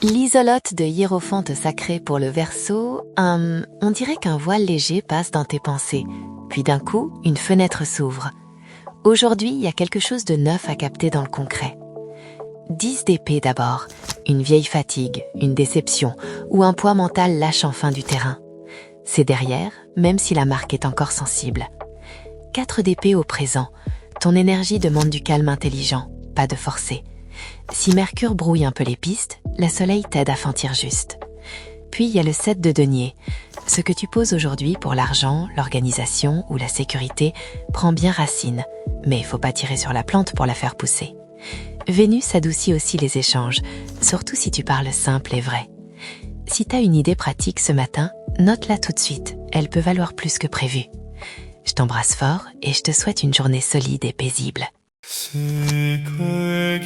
L'isolote de hiérophante sacré pour le Verseau, on dirait qu'un voile léger passe dans tes pensées. Puis d'un coup, une fenêtre s'ouvre. Aujourd'hui, il y a quelque chose de neuf à capter dans le concret. 10 d'épée d'abord, une vieille fatigue, une déception ou un poids mental lâche enfin du terrain. C'est derrière, même si la marque est encore sensible. 4 d'épée au présent, ton énergie demande du calme intelligent, pas de forcer. Si Mercure brouille un peu les pistes, le soleil t'aide à fentir juste. Puis il y a le 7 de denier. Ce que tu poses aujourd'hui pour l'argent, l'organisation ou la sécurité prend bien racine, mais il faut pas tirer sur la plante pour la faire pousser. Vénus adoucit aussi les échanges, surtout si tu parles simple et vrai. Si tu as une idée pratique ce matin, note-la tout de suite, elle peut valoir plus que prévu. Je t'embrasse fort et je te souhaite une journée solide et paisible. Sacred